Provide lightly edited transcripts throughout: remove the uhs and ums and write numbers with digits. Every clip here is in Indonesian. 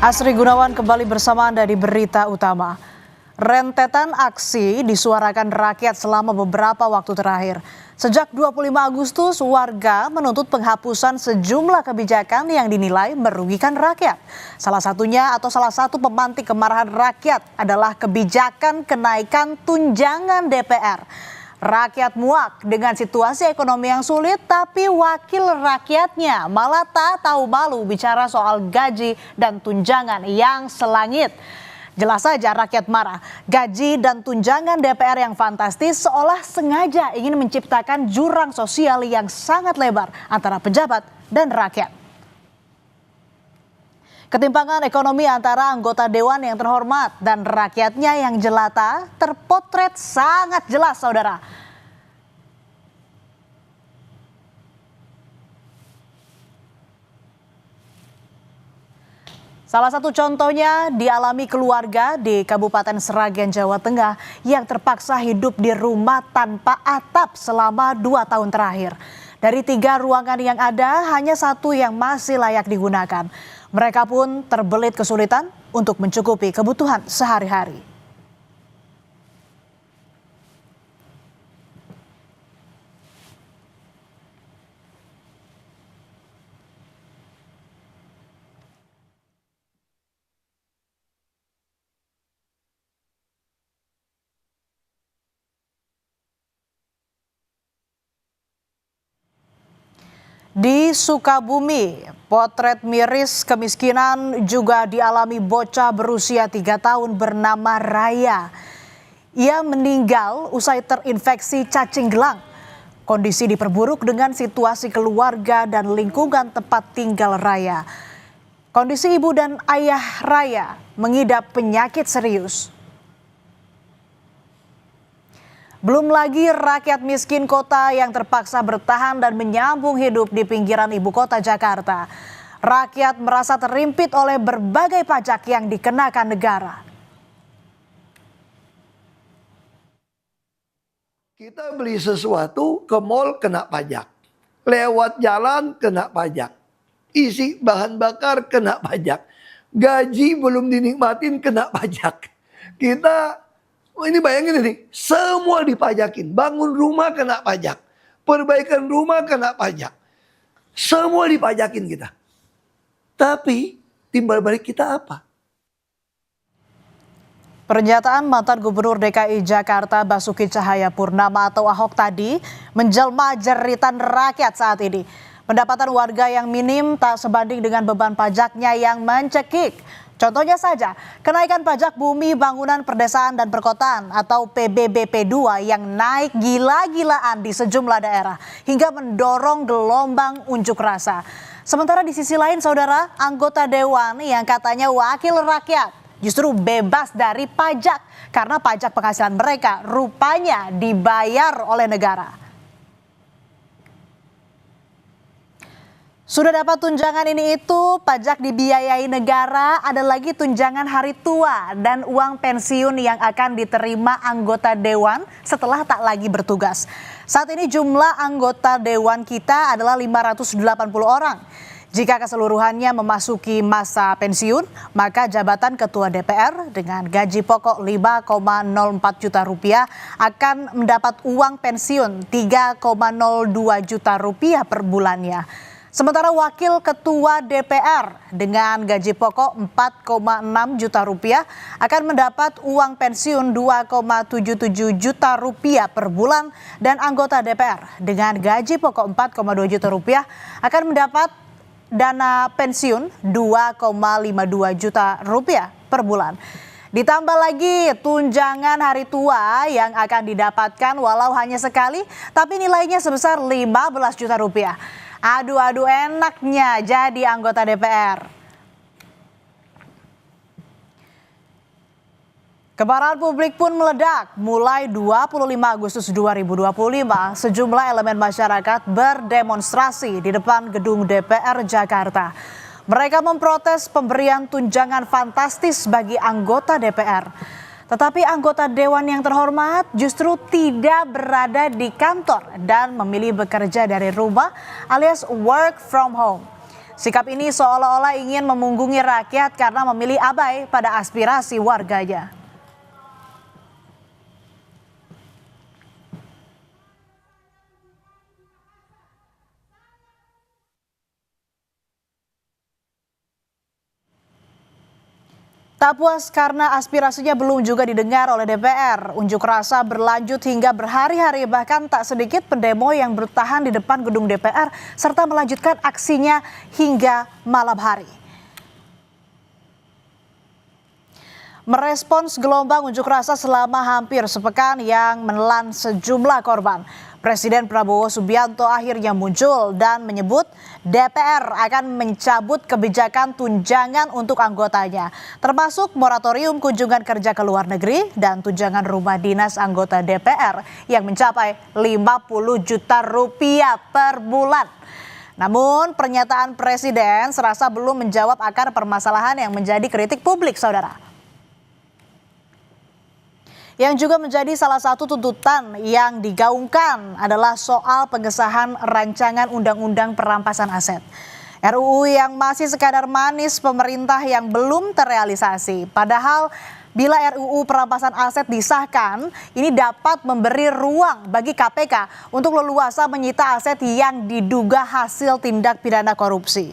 Asri Gunawan kembali bersama Anda di Berita Utama. Rentetan aksi disuarakan rakyat selama beberapa waktu terakhir. Sejak 25 Agustus, warga menuntut penghapusan sejumlah kebijakan yang dinilai merugikan rakyat. Salah satu pemantik kemarahan rakyat adalah kebijakan kenaikan tunjangan DPR. Rakyat muak dengan situasi ekonomi yang sulit, tapi wakil rakyatnya malah tak tahu malu bicara soal gaji dan tunjangan yang selangit. Jelas saja rakyat marah. Gaji dan tunjangan DPR yang fantastis seolah sengaja ingin menciptakan jurang sosial yang sangat lebar antara pejabat dan rakyat. Ketimpangan ekonomi antara anggota dewan yang terhormat dan rakyatnya yang jelata terpotret sangat jelas, saudara. Salah satu contohnya dialami keluarga di Kabupaten Sragen, Jawa Tengah yang terpaksa hidup di rumah tanpa atap selama 2 tahun terakhir. Dari 3 ruangan yang ada, hanya 1 yang masih layak digunakan. Mereka pun terbelit kesulitan untuk mencukupi kebutuhan sehari-hari. Di Sukabumi, potret miris kemiskinan juga dialami bocah berusia 3 tahun bernama Raya. Ia meninggal usai terinfeksi cacing gelang. Kondisi diperburuk dengan situasi keluarga dan lingkungan tempat tinggal Raya. Kondisi ibu dan ayah Raya mengidap penyakit serius. Belum lagi rakyat miskin kota yang terpaksa bertahan dan menyambung hidup di pinggiran ibu kota Jakarta. Rakyat merasa terimpit oleh berbagai pajak yang dikenakan negara. Kita beli sesuatu ke mall kena pajak. Lewat jalan kena pajak. Isi bahan bakar kena pajak. Gaji belum dinikmatin kena pajak. Ini bayangin ini, semua dipajakin. Bangun rumah kena pajak. Perbaikan rumah kena pajak. Semua dipajakin kita. Tapi timbal balik kita apa? Pernyataan mantan Gubernur DKI Jakarta Basuki Cahayapurnama atau Ahok tadi menjelma jeritan rakyat saat ini. Pendapatan warga yang minim tak sebanding dengan beban pajaknya yang mencekik. Contohnya saja, kenaikan pajak bumi bangunan perdesaan dan perkotaan atau PBBP 2 yang naik gila-gilaan di sejumlah daerah hingga mendorong gelombang unjuk rasa. Sementara di sisi lain, saudara, anggota dewan yang katanya wakil rakyat justru bebas dari pajak karena pajak penghasilan mereka rupanya dibayar oleh negara. Sudah dapat tunjangan ini itu, pajak dibiayai negara, ada lagi tunjangan hari tua dan uang pensiun yang akan diterima anggota dewan setelah tak lagi bertugas. Saat ini jumlah anggota dewan kita adalah 580 orang. Jika keseluruhannya memasuki masa pensiun, maka jabatan ketua DPR dengan gaji pokok 5,04 juta rupiah akan mendapat uang pensiun 3,02 juta rupiah per bulannya. Sementara wakil ketua DPR dengan gaji pokok 4,6 juta rupiah akan mendapat uang pensiun 2,77 juta rupiah per bulan dan anggota DPR dengan gaji pokok 4,2 juta rupiah akan mendapat dana pensiun 2,52 juta rupiah per bulan. Ditambah lagi tunjangan hari tua yang akan didapatkan walau hanya sekali tapi nilainya sebesar 15 juta rupiah. Aduh enaknya jadi anggota DPR. Kemarahan publik pun meledak. Mulai 25 Agustus 2025, sejumlah elemen masyarakat berdemonstrasi di depan gedung DPR Jakarta. Mereka memprotes pemberian tunjangan fantastis bagi anggota DPR. Tetapi anggota dewan yang terhormat justru tidak berada di kantor dan memilih bekerja dari rumah alias work from home. Sikap ini seolah-olah ingin memunggungi rakyat karena memilih abai pada aspirasi warganya. Tak puas karena aspirasinya belum juga didengar oleh DPR, unjuk rasa berlanjut hingga berhari-hari, bahkan tak sedikit pendemo yang bertahan di depan gedung DPR serta melanjutkan aksinya hingga malam hari. Merespons gelombang unjuk rasa selama hampir sepekan yang menelan sejumlah korban, Presiden Prabowo Subianto akhirnya muncul dan menyebut DPR akan mencabut kebijakan tunjangan untuk anggotanya, termasuk moratorium kunjungan kerja ke luar negeri dan tunjangan rumah dinas anggota DPR yang mencapai 50 juta rupiah per bulan. Namun pernyataan Presiden serasa belum menjawab akar permasalahan yang menjadi kritik publik, saudara. Yang juga menjadi salah satu tuntutan yang digaungkan adalah soal pengesahan rancangan undang-undang perampasan aset. RUU yang masih sekadar manis pemerintah yang belum terrealisasi. Padahal bila RUU perampasan aset disahkan, ini dapat memberi ruang bagi KPK untuk leluasa menyita aset yang diduga hasil tindak pidana korupsi.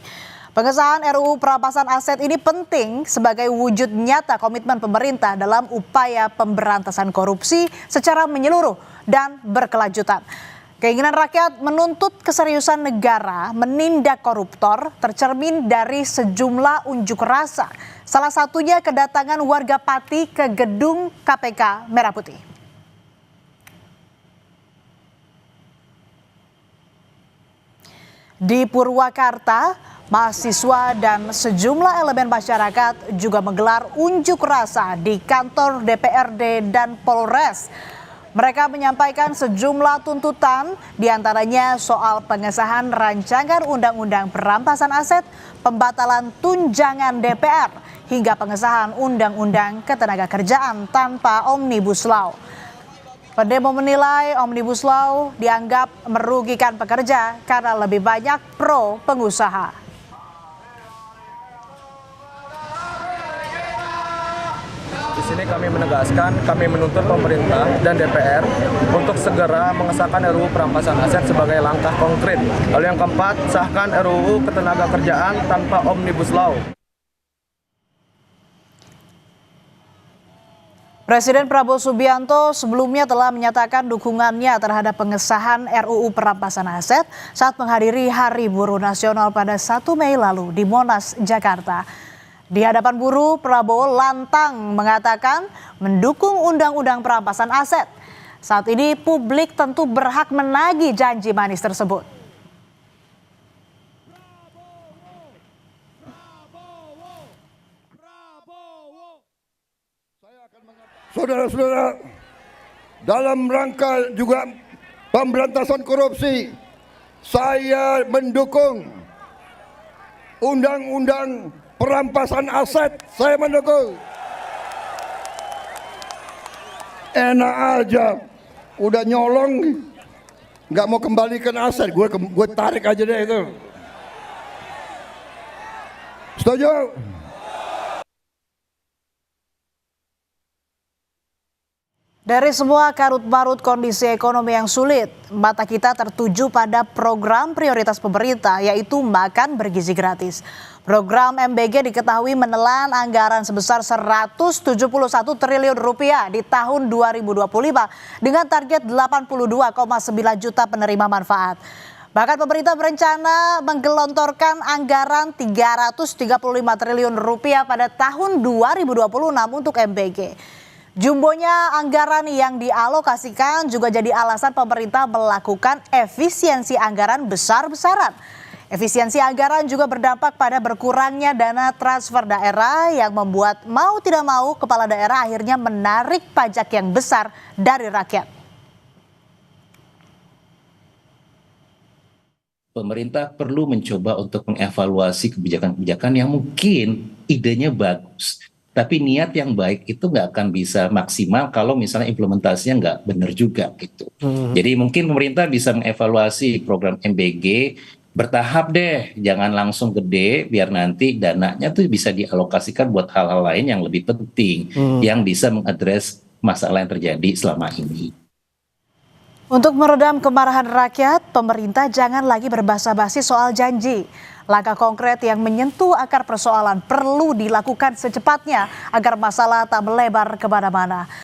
Pengesahan RUU perampasan aset ini penting sebagai wujud nyata komitmen pemerintah dalam upaya pemberantasan korupsi secara menyeluruh dan berkelanjutan. Keinginan rakyat menuntut keseriusan negara menindak koruptor tercermin dari sejumlah unjuk rasa. Salah satunya kedatangan warga Pati ke gedung KPK Merah Putih. Di Purwakarta, mahasiswa dan sejumlah elemen masyarakat juga menggelar unjuk rasa di kantor DPRD dan Polres. Mereka menyampaikan sejumlah tuntutan, diantaranya soal pengesahan rancangan undang-undang perampasan aset, pembatalan tunjangan DPR, hingga pengesahan undang-undang ketenagakerjaan tanpa Omnibus Law. Pendemo menilai Omnibus Law dianggap merugikan pekerja karena lebih banyak pro pengusaha. Di sini kami menegaskan, kami menuntut pemerintah dan DPR untuk segera mengesahkan RUU perampasan aset sebagai langkah konkret. Lalu yang keempat, sahkan RUU ketenagakerjaan tanpa Omnibus Law. Presiden Prabowo Subianto sebelumnya telah menyatakan dukungannya terhadap pengesahan RUU perampasan aset saat menghadiri Hari Buruh Nasional pada 1 Mei lalu di Monas, Jakarta. Di hadapan buruh, Prabowo lantang mengatakan mendukung undang-undang perampasan aset. Saat ini publik tentu berhak menagih janji manis tersebut. Saudara-saudara, dalam rangka juga pemberantasan korupsi, saya mendukung undang-undang perampasan aset. Saya mendukung. Enak aja, udah nyolong, nggak mau kembalikan aset, gue tarik aja deh itu. Setuju? Dari semua karut-marut kondisi ekonomi yang sulit, mata kita tertuju pada program prioritas pemerintah, yaitu makan bergizi gratis. Program MBG diketahui menelan anggaran sebesar 171 triliun rupiah di tahun 2025 dengan target 82,9 juta penerima manfaat. Bahkan pemerintah berencana menggelontorkan anggaran 335 triliun rupiah pada tahun 2026 untuk MBG. Jumbonya anggaran yang dialokasikan juga jadi alasan pemerintah melakukan efisiensi anggaran besar-besaran. Efisiensi anggaran juga berdampak pada berkurangnya dana transfer daerah yang membuat mau tidak mau kepala daerah akhirnya menarik pajak yang besar dari rakyat. Pemerintah perlu mencoba untuk mengevaluasi kebijakan-kebijakan yang mungkin idenya bagus. Tapi niat yang baik itu nggak akan bisa maksimal kalau misalnya implementasinya nggak benar juga gitu. Jadi mungkin pemerintah bisa mengevaluasi program MBG bertahap deh, jangan langsung gede, biar nanti dananya tuh bisa dialokasikan buat hal-hal lain yang lebih penting, yang bisa mengadres masalah yang terjadi selama ini. Untuk meredam kemarahan rakyat, pemerintah jangan lagi berbasa-basi soal janji. Langkah konkret yang menyentuh akar persoalan perlu dilakukan secepatnya agar masalah tak melebar kemana-mana.